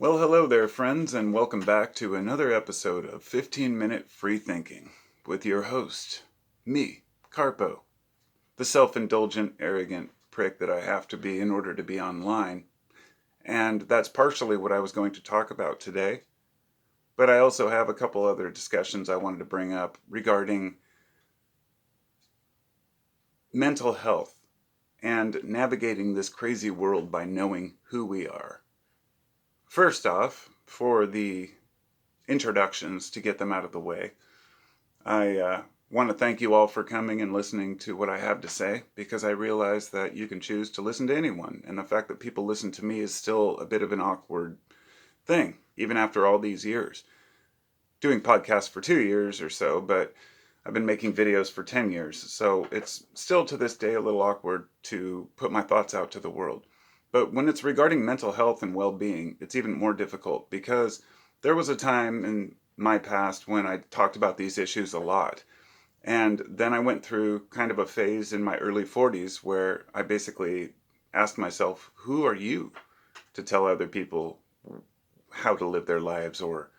Well, hello there, friends, and welcome back to another episode of 15-Minute Free Thinking with your host, me, Carpo, the self-indulgent, arrogant prick that I have to be in order to be online. And that's partially what I was going to talk about today. But I also have a couple other discussions I wanted to bring up regarding mental health and navigating this crazy world by knowing who we are. First off, for the introductions, to get them out of the way, I want to thank you all for coming and listening to what I have to say, because I realize that you can choose to listen to anyone, and the fact that people listen to me is still a bit of an awkward thing, even after all these years. Doing podcasts for 2 years or so, but I've been making videos for 10 years, so it's still to this day a little awkward to put my thoughts out to the world. But when it's regarding mental health and well-being, it's even more difficult, because there was a time in my past when I talked about these issues a lot. And then I went through kind of a phase in my early 40s where I basically asked myself, who are you to tell other people how to live their lives or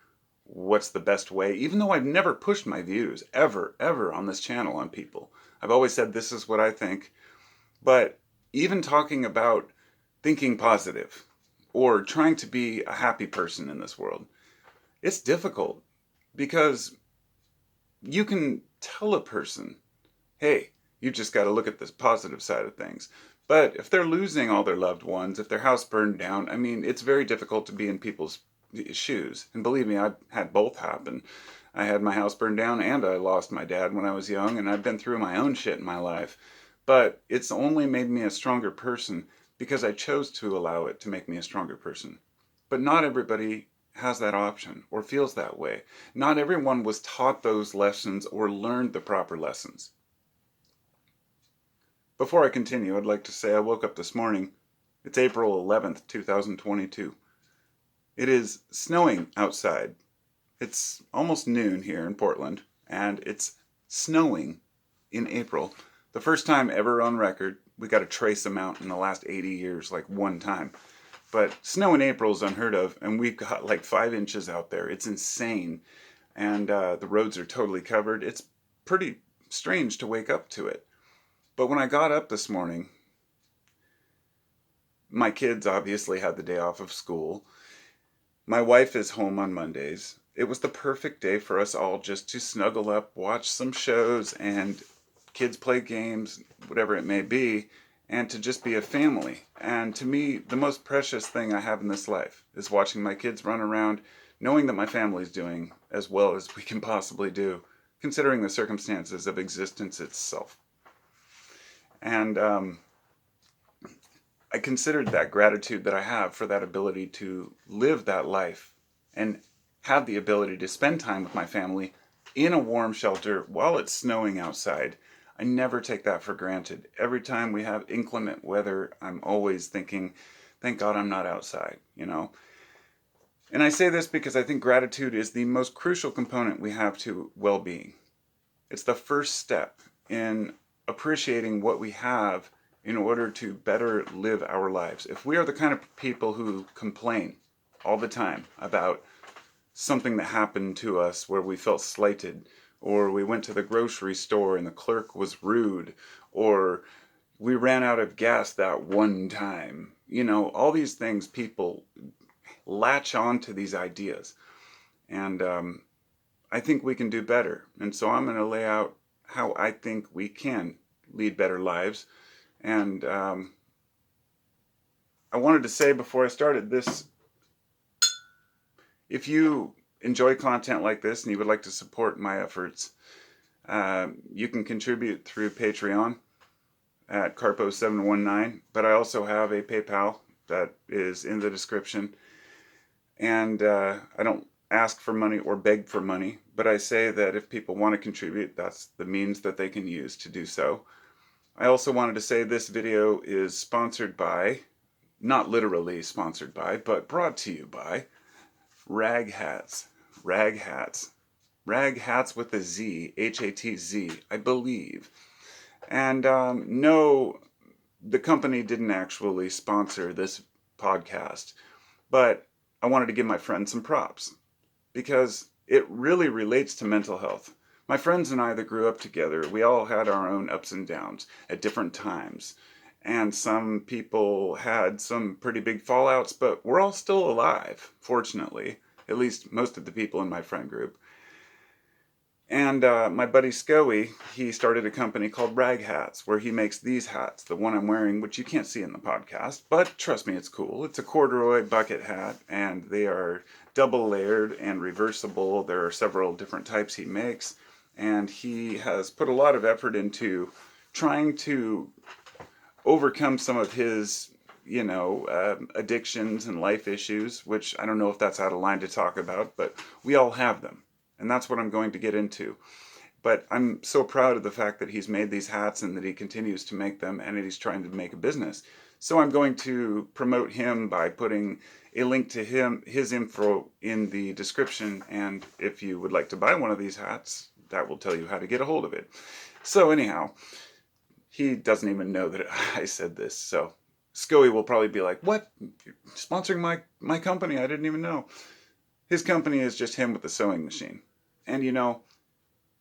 what's the best way? Even though I've never pushed my views ever on this channel on people. I've always said this is what I think. But even talking about thinking positive or trying to be a happy person in this world, it's difficult, because you can tell a person, hey, you just got to look at this positive side of things. But if they're losing all their loved ones, if their house burned down, I mean, it's very difficult to be in people's shoes. And believe me, I've had both happen. I had my house burned down and I lost my dad when I was young, and I've been through my own shit in my life. But it's only made me a stronger person because I chose to allow it to make me a stronger person. But not everybody has that option or feels that way. Not everyone was taught those lessons or learned the proper lessons. Before I continue, I'd like to say I woke up this morning. It's April 11th, 2022. It is snowing outside. It's almost noon here in Portland, and it's snowing in April. The first time ever on record. We got a trace amount in the last 80 years, like one time. But snow in April is unheard of, and we've got like 5 inches out there. It's insane. And the roads are totally covered. It's pretty strange to wake up to it. But when I got up this morning, my kids obviously had the day off of school. My wife is home on Mondays. It was the perfect day for us all just to snuggle up, watch some shows, and kids play games, whatever it may be, and to just be a family. And to me, the most precious thing I have in this life is watching my kids run around, knowing that my family's doing as well as we can possibly do, considering the circumstances of existence itself. And I considered that gratitude that I have for that ability to live that life and have the ability to spend time with my family in a warm shelter while it's snowing outside. I never take that for granted. Every time we have inclement weather, I'm always thinking, thank God I'm not outside, you know? And I say this because I think gratitude is the most crucial component we have to well-being. It's the first step in appreciating what we have in order to better live our lives. If we are the kind of people who complain all the time about something that happened to us where we felt slighted, or we went to the grocery store and the clerk was rude, or we ran out of gas that one time. You know, all these things, people latch on to these ideas. And I think we can do better. And so I'm going to lay out how I think we can lead better lives. And I wanted to say before I started this, if you enjoy content like this and you would like to support my efforts, you can contribute through Patreon at Carpo719, but I also have a PayPal that is in the description. And I don't ask for money or beg for money, but I say that if people want to contribute, that's the means that they can use to do so. I also wanted to say this video is sponsored by, not literally sponsored by, but brought to you by Rag Hats. Rag Hats. Rag Hats with a Z, H-A-T-Z, I believe. And no, the company didn't actually sponsor this podcast, but I wanted to give my friend some props because it really relates to mental health. My friends and I that grew up together, we all had our own ups and downs at different times. And some people had some pretty big fallouts, but we're all still alive, fortunately. At least most of the people in my friend group. And my buddy Scoey, he started a company called Rag Hats, where he makes these hats, the one I'm wearing, which you can't see in the podcast, but trust me, it's cool. It's a corduroy bucket hat, and they are double layered and reversible. There are several different types he makes, and he has put a lot of effort into trying to overcome some of his, addictions and life issues, which I don't know if that's out of line to talk about, but we all have them. And that's what I'm going to get into. But I'm so proud of the fact that he's made these hats and that he continues to make them and that he's trying to make a business. So I'm going to promote him by putting a link to his info in the description. And if you would like to buy one of these hats, that will tell you how to get a hold of it. So anyhow, he doesn't even know that I said this. So Scoey will probably be like, what? You're sponsoring my company? I didn't even know. His company is just him with the sewing machine. And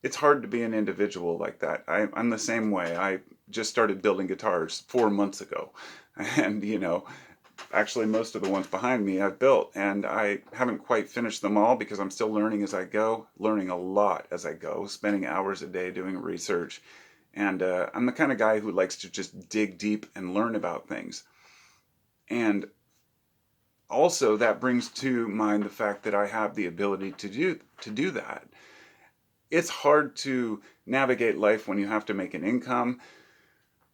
it's hard to be an individual like that. I'm the same way. I just started building guitars 4 months ago. And, actually most of the ones behind me I've built. And I haven't quite finished them all because I'm still learning as I go, learning a lot as I go, spending hours a day doing research. And I'm the kind of guy who likes to just dig deep and learn about things. And also, that brings to mind the fact that I have the ability to do that. It's hard to navigate life when you have to make an income,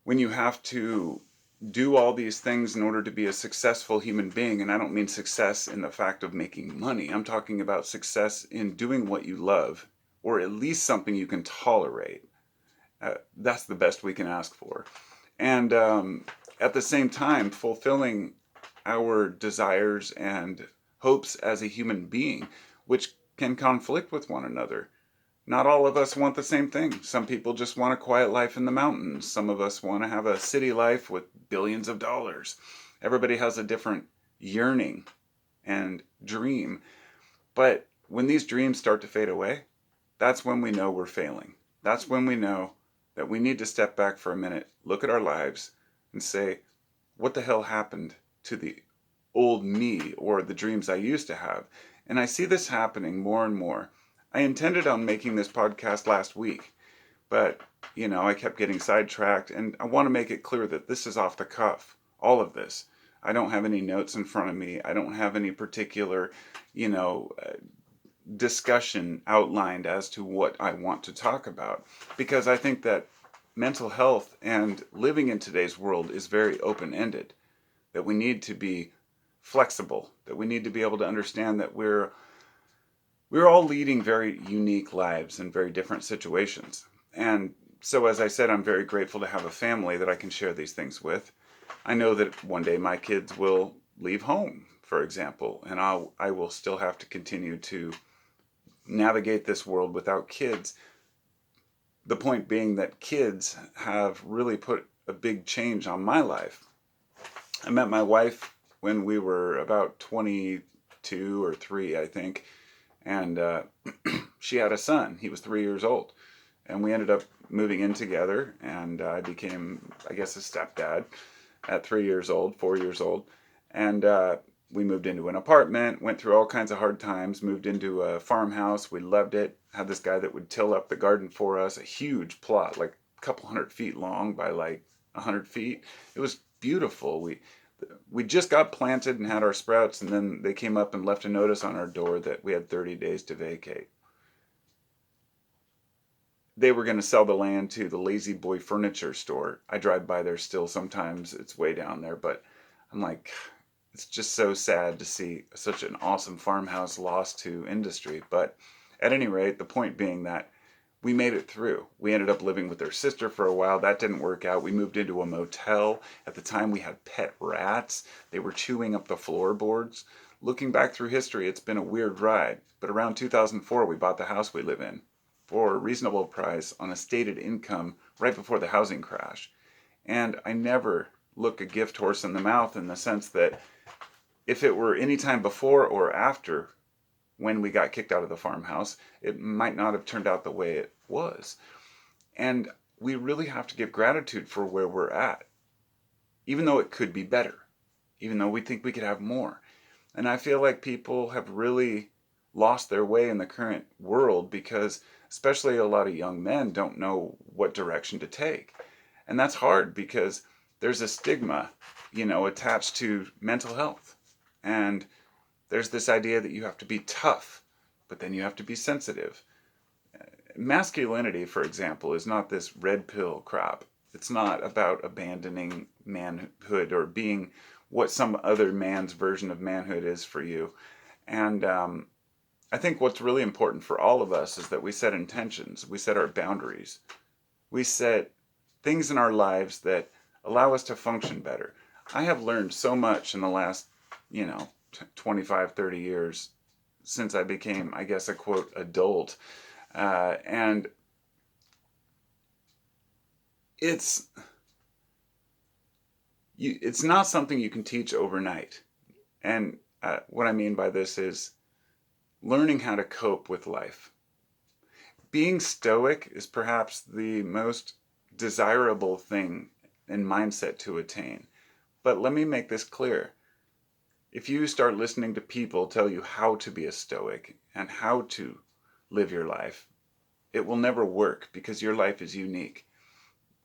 when you have to do all these things in order to be a successful human being. And I don't mean success in the fact of making money. I'm talking about success in doing what you love, or at least something you can tolerate. That's the best we can ask for. And at the same time, fulfilling our desires and hopes as a human being, which can conflict with one another. Not all of us want the same thing. Some people just want a quiet life in the mountains. Some of us want to have a city life with billions of dollars. Everybody has a different yearning and dream. But when these dreams start to fade away, that's when we know we're failing. That's when we know that we need to step back for a minute, look at our lives, and say, what the hell happened to the old me or the dreams I used to have? And I see this happening more and more. I intended on making this podcast last week, but, I kept getting sidetracked, and I want to make it clear that this is off the cuff, all of this. I don't have any notes in front of me. I don't have any particular, discussion outlined as to what I want to talk about, because I think that mental health and living in today's world is very open-ended, that we need to be flexible, that we need to be able to understand that we're all leading very unique lives in very different situations. And so, as I said, I'm very grateful to have a family that I can share these things with. I know that one day my kids will leave home, for example, and I will still have to continue to navigate this world without kids. The point being that kids have really put a big change on my life. I met my wife when we were about 22 or 3, I think, and she had a son. He was 3 years old, and we ended up moving in together, and I became, I guess, a stepdad at 3 years old, 4 years old, and we moved into an apartment, went through all kinds of hard times, moved into a farmhouse. We loved it. Had this guy that would till up the garden for us, a huge plot, like a couple 100 feet long by like 100 feet. It was beautiful. We just got planted and had our sprouts, and then they came up and left a notice on our door that we had 30 days to vacate. They were going to sell the land to the Lazy Boy furniture store. I drive by there still sometimes. It's way down there, but I'm like, it's just so sad to see such an awesome farmhouse lost to industry. But at any rate, the point being that we made it through. We ended up living with their sister for a while. That didn't work out. We moved into a motel. At the time, we had pet rats. They were chewing up the floorboards. Looking back through history, it's been a weird ride. But around 2004, we bought the house we live in for a reasonable price on a stated income right before the housing crash. And I never look a gift horse in the mouth, in the sense that if it were any time before or after when we got kicked out of the farmhouse, it might not have turned out the way it was. And we really have to give gratitude for where we're at, even though it could be better, even though we think we could have more. And I feel like people have really lost their way in the current world because especially a lot of young men don't know what direction to take. And that's hard because there's a stigma, attached to mental health. And there's this idea that you have to be tough, but then you have to be sensitive. Masculinity, for example, is not this red pill crap. It's not about abandoning manhood or being what some other man's version of manhood is for you. And I think what's really important for all of us is that we set intentions, we set our boundaries, we set things in our lives that allow us to function better. I have learned so much in the last, 25, 30 years since I became, I guess, a quote, adult. And it's not something you can teach overnight. And what I mean by this is learning how to cope with life. Being stoic is perhaps the most desirable thing and mindset to attain. But let me make this clear. If you start listening to people tell you how to be a stoic and how to live your life, it will never work because your life is unique.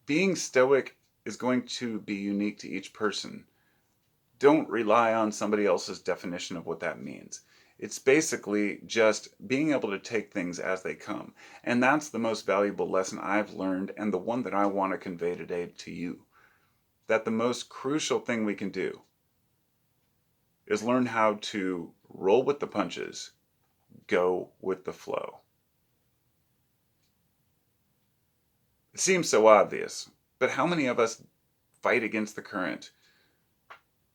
Being stoic is going to be unique to each person. Don't rely on somebody else's definition of what that means. It's basically just being able to take things as they come. And that's the most valuable lesson I've learned and the one that I want to convey today to you. That the most crucial thing we can do is learn how to roll with the punches, go with the flow. It seems so obvious, but how many of us fight against the current?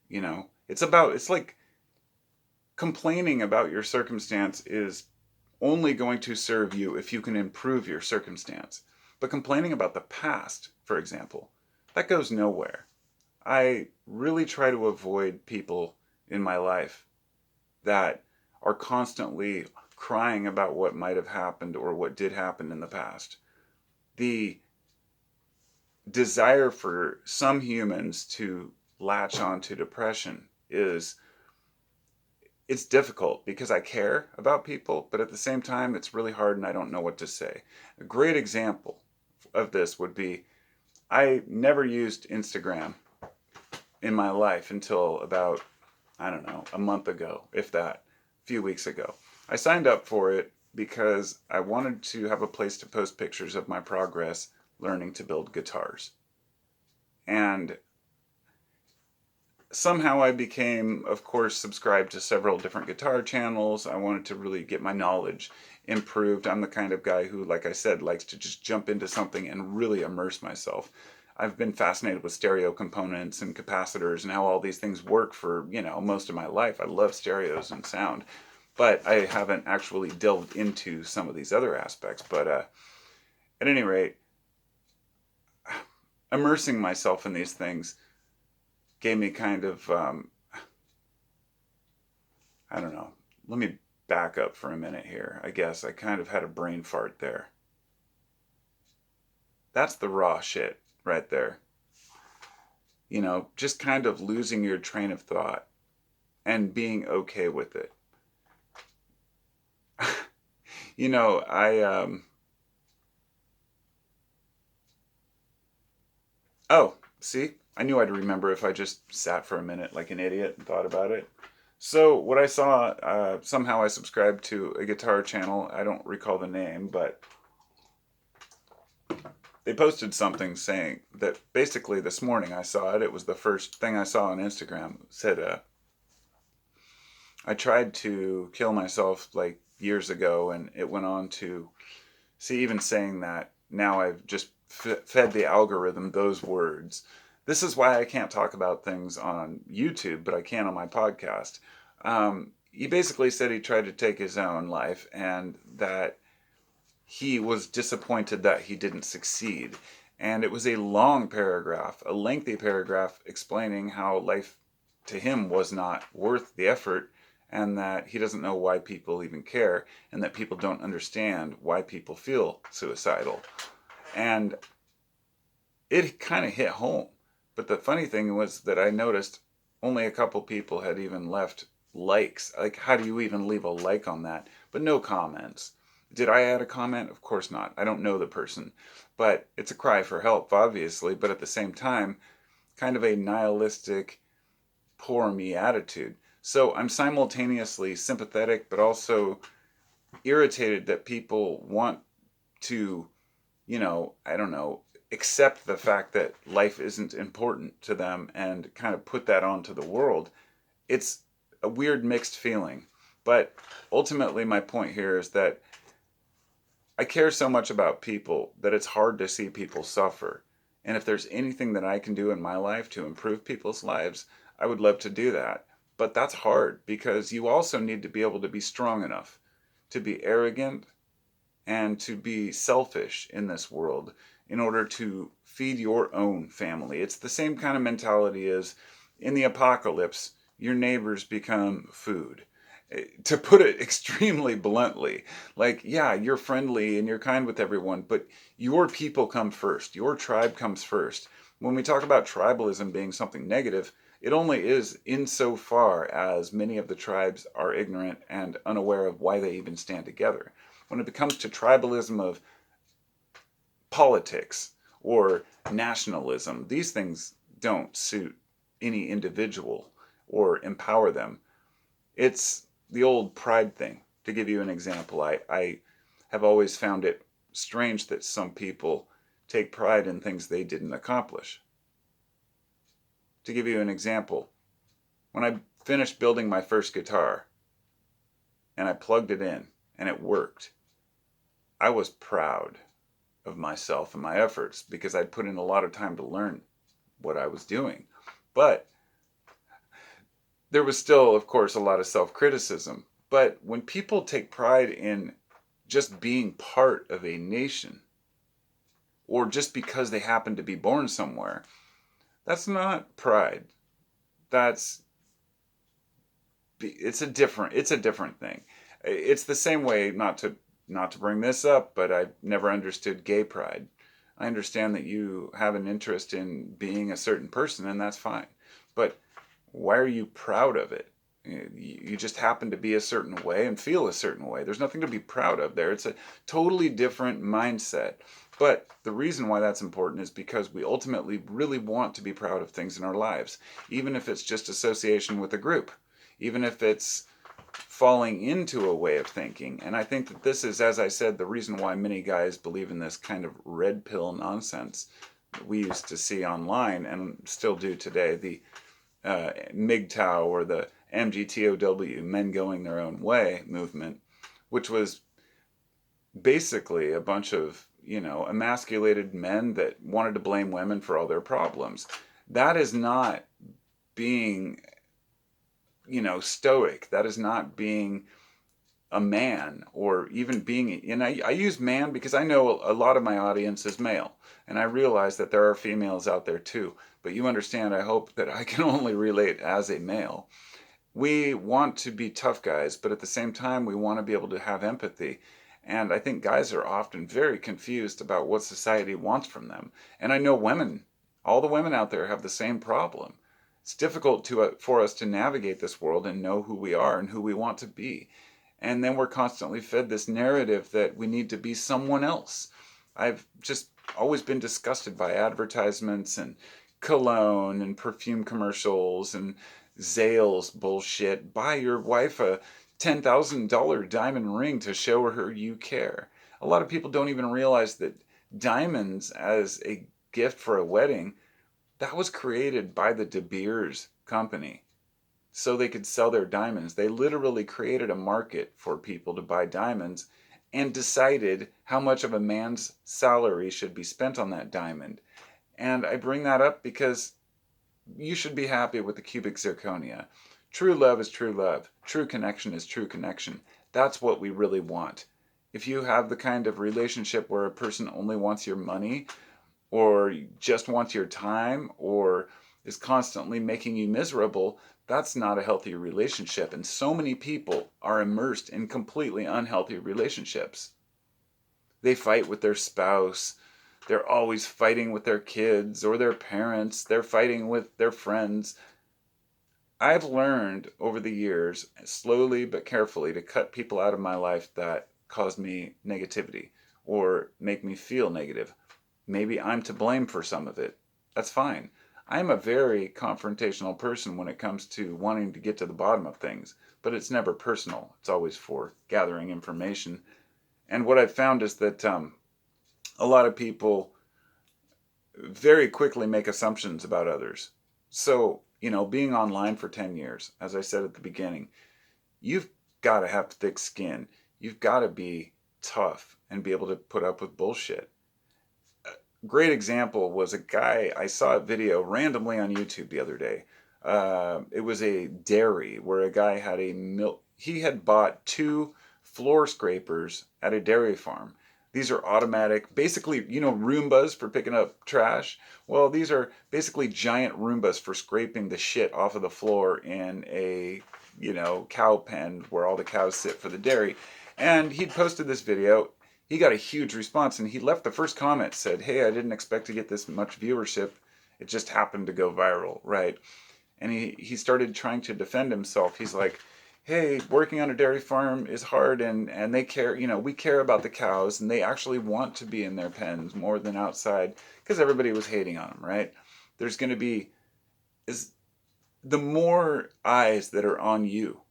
It's like complaining about your circumstance is only going to serve you if you can improve your circumstance. But complaining about the past, for example, that goes nowhere. I really try to avoid people in my life that are constantly crying about what might have happened or what did happen in the past. The desire for some humans to latch on to depression it's difficult because I care about people, but at the same time it's really hard and I don't know what to say. A great example of this would be I never used Instagram in my life until about, I don't know, a month ago, if that, a few weeks ago. I signed up for it because I wanted to have a place to post pictures of my progress learning to build guitars. And somehow I became, of course, subscribed to several different guitar channels. I wanted to really get my knowledge improved. I'm the kind of guy who, like I said, likes to just jump into something and really immerse myself. I've been fascinated with stereo components and capacitors and how all these things work for, most of my life. I love stereos and sound, but I haven't actually delved into some of these other aspects. But at any rate, immersing myself in these things gave me kind of, I don't know, let me back up for a minute here. I guess I kind of had a brain fart there. That's the raw shit right there. Just kind of losing your train of thought and being okay with it. Oh, see? I knew I'd remember if I just sat for a minute like an idiot and thought about it. So what I saw, somehow I subscribed to a guitar channel. I don't recall the name, but they posted something saying that basically this morning I saw it. It was the first thing I saw on Instagram. It said, I tried to kill myself like years ago, and it went on to see, even saying that, now I've just fed the algorithm those words. This is why I can't talk about things on YouTube, but I can on my podcast. He basically said he tried to take his own life and that he was disappointed that he didn't succeed. And it was a long paragraph, a lengthy paragraph explaining how life to him was not worth the effort, and that he doesn't know why people even care, and that people don't understand why people feel suicidal. And it kind of hit home. But the funny thing was that I noticed only a couple people had even left likes. Like, how do you even leave a like on that? But no comments. Did I add a comment? Of course not. I don't know the person. But it's a cry for help, obviously, but at the same time, kind of a nihilistic, poor me attitude. So I'm simultaneously sympathetic, but also irritated that people want to, I don't know, accept the fact that life isn't important to them and kind of put that onto the world. It's a weird mixed feeling. But ultimately, my point here is that I care so much about people that it's hard to see people suffer. And if there's anything that I can do in my life to improve people's lives, I would love to do that. But that's hard because you also need to be able to be strong enough to be arrogant and to be selfish in this world in order to feed your own family. It's the same kind of mentality as in the apocalypse, your neighbors become food. To put it extremely bluntly, like, yeah, you're friendly and you're kind with everyone, but your people come first. Your tribe comes first. When we talk about tribalism being something negative, it only is insofar as many of the tribes are ignorant and unaware of why they even stand together. When it comes to tribalism of politics or nationalism, these things don't suit any individual or empower them. It's the old pride thing. To give you an example, I have always found it strange that some people take pride in things they didn't accomplish. To give you an example, when I finished building my first guitar and I plugged it in and it worked, I was proud of myself and my efforts because I'd put in a lot of time to learn what I was doing. But there was still, of course, a lot of self-criticism. But when people take pride in just being part of a nation, or just because they happen to be born somewhere, that's not pride. That's it's a different thing. It's the same way, not to bring this up, but I never understood gay pride. I understand that you have an interest in being a certain person, and that's fine. But why are you proud of it? You just happen to be a certain way and feel a certain way. There's nothing to be proud of there. It's a totally different mindset. But the reason why that's important is because we ultimately really want to be proud of things in our lives, even if it's just association with a group, even if it's falling into a way of thinking. And I think that this is, as I said, the reason why many guys believe in this kind of red pill nonsense that we used to see online and still do today. The MGTOW or the MGTOW, men going their own way movement, which was basically a bunch of, emasculated men that wanted to blame women for all their problems. That is not being, stoic. That is not being a man, or even being, and I use man because I know a lot of my audience is male, and I realize that there are females out there too, but you understand, I hope that I can only relate as a male. We want to be tough guys, but at the same time, we want to be able to have empathy. And I think guys are often very confused about what society wants from them. And I know women, all the women out there have the same problem. It's difficult for us to navigate this world and know who we are and who we want to be. And then we're constantly fed this narrative that we need to be someone else. I've just always been disgusted by advertisements and cologne and perfume commercials and Zales bullshit. Buy your wife a $10,000 diamond ring to show her you care. A lot of people don't even realize that diamonds as a gift for a wedding, that was created by the De Beers company so they could sell their diamonds. They literally created a market for people to buy diamonds and decided how much of a man's salary should be spent on that diamond. And I bring that up because you should be happy with the cubic zirconia. True love is true love. True connection is true connection. That's what we really want. If you have the kind of relationship where a person only wants your money, or just wants your time, or is constantly making you miserable, That's not a healthy relationship. And so many people are immersed in completely unhealthy relationships. They fight with their spouse. They're always fighting with their kids or their parents. They're fighting with their friends. I've learned over the years, slowly but carefully, to cut people out of my life that cause me negativity or make me feel negative. Maybe I'm to blame for some of it. That's fine. I'm a very confrontational person when it comes to wanting to get to the bottom of things, but it's never personal. It's always for gathering information. And what I've found is that a lot of people very quickly make assumptions about others. So, being online for 10 years, as I said at the beginning, you've got to have thick skin. You've got to be tough and be able to put up with bullshit. A great example was a guy, I saw a video randomly on YouTube the other day. It was a dairy where a guy had he had bought 2 floor scrapers at a dairy farm. These are automatic, basically, Roombas for picking up trash. Well, these are basically giant Roombas for scraping the shit off of the floor in a, cow pen where all the cows sit for the dairy. And he'd posted this video. He got a huge response, and he left the first comment, said, "Hey, I didn't expect to get this much viewership. It just happened to go viral," right? And he started trying to defend himself. He's like, "Hey, working on a dairy farm is hard, and they care, we care about the cows, and they actually want to be in their pens more than outside," because everybody was hating on them, right? There's going to be, is the more eyes that are on you,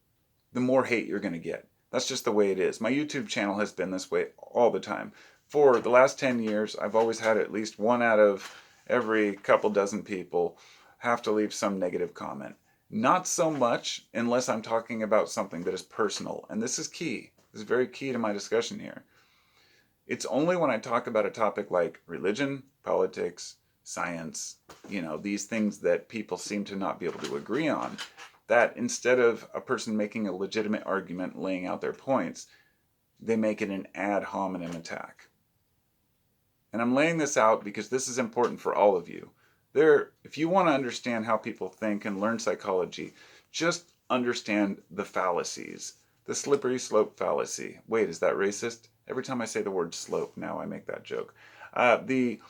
the more hate you're going to get. That's just the way it is. My YouTube channel has been this way all the time. For the last 10 years, I've always had at least one out of every couple dozen people have to leave some negative comment. Not so much unless I'm talking about something that is personal. And this is key. This is very key to my discussion here. It's only when I talk about a topic like religion, politics, science, these things that people seem to not be able to agree on, that instead of a person making a legitimate argument, laying out their points, they make it an ad hominem attack. And I'm laying this out because this is important for all of you. If you want to understand how people think and learn psychology, just understand the fallacies. The slippery slope fallacy. Wait, is that racist? Every time I say the word slope now, I make that joke. The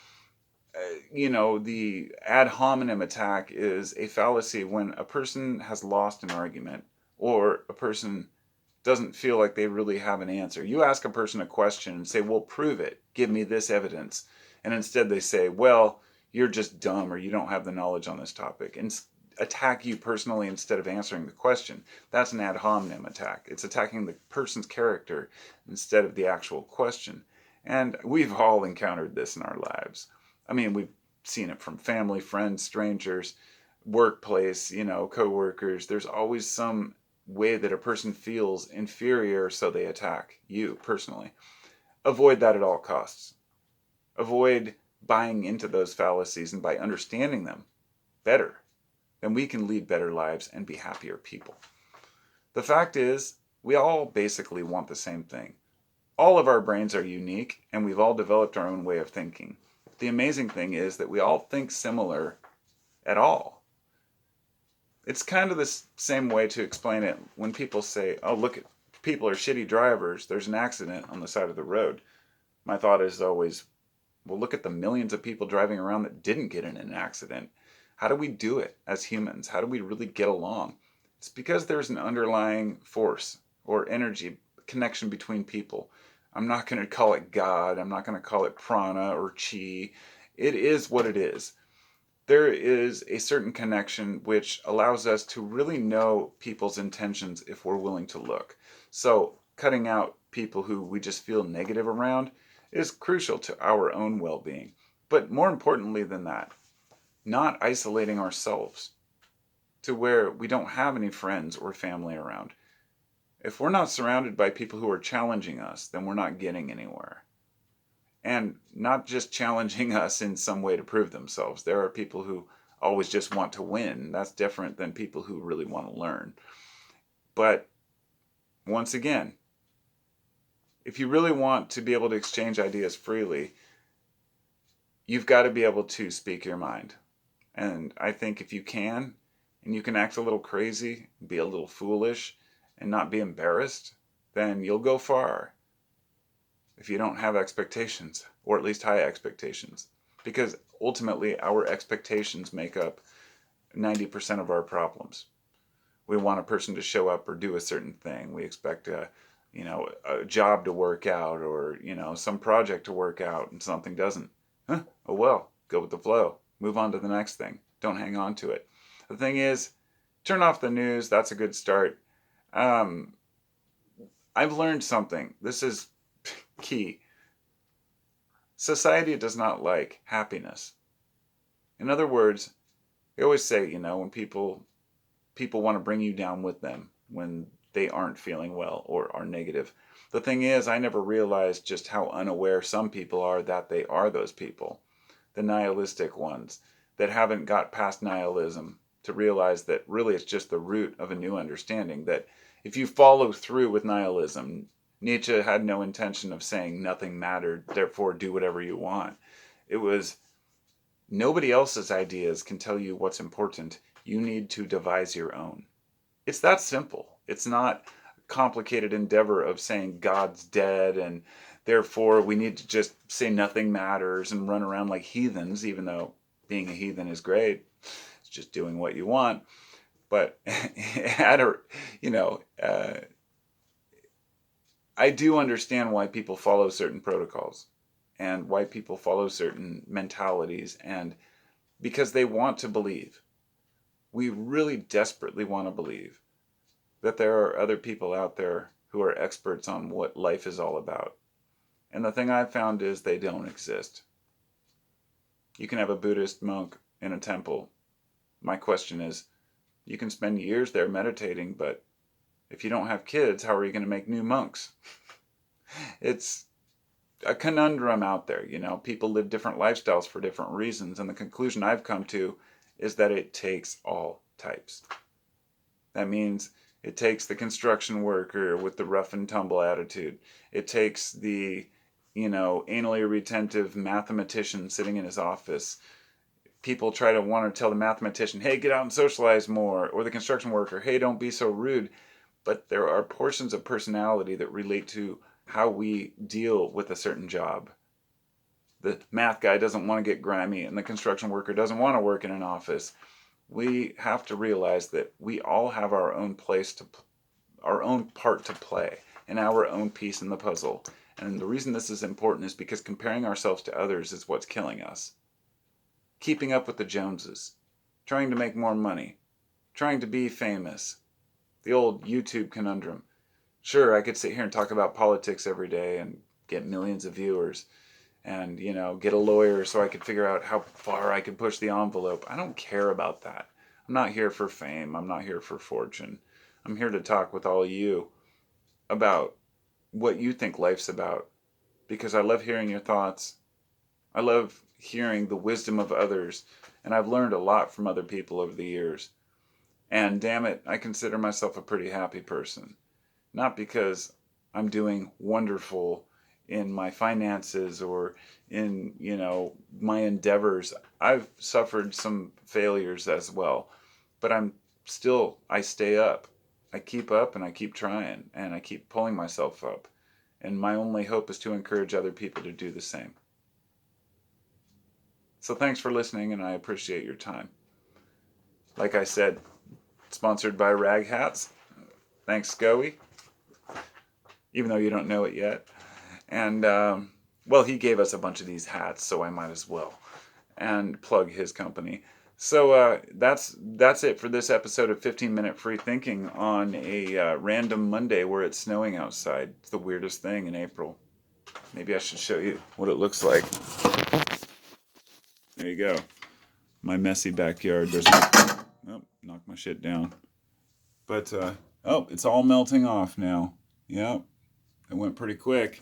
ad hominem attack is a fallacy when a person has lost an argument or a person doesn't feel like they really have an answer. You ask a person a question and say, "Well, prove it. Give me this evidence." And instead they say, "Well, you're just dumb or you don't have the knowledge on this topic," and attack you personally instead of answering the question. That's an ad hominem attack. It's attacking the person's character instead of the actual question. And we've all encountered this in our lives. I mean, we've seen it from family, friends, strangers, workplace, coworkers. There's always some way that a person feels inferior, so they attack you personally. Avoid that at all costs. Avoid buying into those fallacies, and by understanding them better, then we can lead better lives and be happier people. The fact is, we all basically want the same thing. All of our brains are unique, and we've all developed our own way of thinking. The amazing thing is that we all think similar at all. It's kind of the same way to explain it when people say, "Oh, look, people are shitty drivers. There's an accident on the side of the road." My thought is always, well, look at the millions of people driving around that didn't get in an accident. How do we do it as humans? How do we really get along? It's because there's an underlying force or energy connection between people. I'm not going to call it God. I'm not going to call it prana or chi. It is what it is. There is a certain connection which allows us to really know people's intentions if we're willing to look. So cutting out people who we just feel negative around is crucial to our own well-being. But more importantly than that, not isolating ourselves to where we don't have any friends or family around. If we're not surrounded by people who are challenging us, then we're not getting anywhere. And not just challenging us in some way to prove themselves. There are people who always just want to win. That's different than people who really want to learn. But once again, if you really want to be able to exchange ideas freely, you've got to be able to speak your mind. And I think if you can, and you can act a little crazy, be a little foolish, and not be embarrassed, then you'll go far if you don't have expectations, or at least high expectations. Because ultimately, our expectations make up 90% of our problems. We want a person to show up or do a certain thing. We expect a job to work out, or some project to work out, and something doesn't. Oh well, go with the flow. Move on to the next thing. Don't hang on to it. The thing is, turn off the news. That's a good start. I've learned something. This is key. Society does not like happiness. In other words, they always say, when people want to bring you down with them when they aren't feeling well or are negative. The thing is, I never realized just how unaware some people are that they are those people. The nihilistic ones that haven't got past nihilism to realize that really it's just the root of a new understanding, that if you follow through with nihilism, Nietzsche had no intention of saying nothing mattered, therefore do whatever you want. It was nobody else's ideas can tell you what's important. You need to devise your own. It's that simple. It's not a complicated endeavor of saying God's dead and therefore we need to just say nothing matters and run around like heathens, even though being a heathen is great. It's just doing what you want. But I do understand why people follow certain protocols and why people follow certain mentalities, and because they want to believe. We really desperately want to believe that there are other people out there who are experts on what life is all about. And the thing I've found is they don't exist. You can have a Buddhist monk in a temple. My question is, you can spend years there meditating, but if you don't have kids, how are you going to make new monks? It's a conundrum out there. People live different lifestyles for different reasons. And the conclusion I've come to is that it takes all types. That means it takes the construction worker with the rough and tumble attitude. It takes the, anally retentive mathematician sitting in his office. People try to want to tell the mathematician, hey, get out and socialize more. Or the construction worker, hey, don't be so rude. But there are portions of personality that relate to how we deal with a certain job. The math guy doesn't want to get grimy, and the construction worker doesn't want to work in an office. We have to realize that we all have our own our own part to play, and our own piece in the puzzle. And the reason this is important is because comparing ourselves to others is what's killing us. Keeping up with the Joneses, trying to make more money, trying to be famous. The old YouTube conundrum. Sure, I could sit here and talk about politics every day and get millions of viewers and, get a lawyer so I could figure out how far I could push the envelope. I don't care about that. I'm not here for fame. I'm not here for fortune. I'm here to talk with all of you about what you think life's about, because I love hearing your thoughts. I love hearing the wisdom of others, and I've learned a lot from other people over the years. And damn it, I consider myself a pretty happy person. Not because I'm doing wonderful in my finances or in, my endeavors. I've suffered some failures as well. But I stay up. I keep up and I keep trying and I keep pulling myself up. And my only hope is to encourage other people to do the same. So thanks for listening, and I appreciate your time. Like I said, sponsored by Rag Hats. Thanks, Scoey. Even though you don't know it yet. And, he gave us a bunch of these hats, so I might as well. And plug his company. So that's it for this episode of 15-Minute Free Thinking on a random Monday where it's snowing outside. It's the weirdest thing in April. Maybe I should show you what it looks like. There you go. My messy backyard. Knock my shit down. But, it's all melting off now. Yep. It went pretty quick.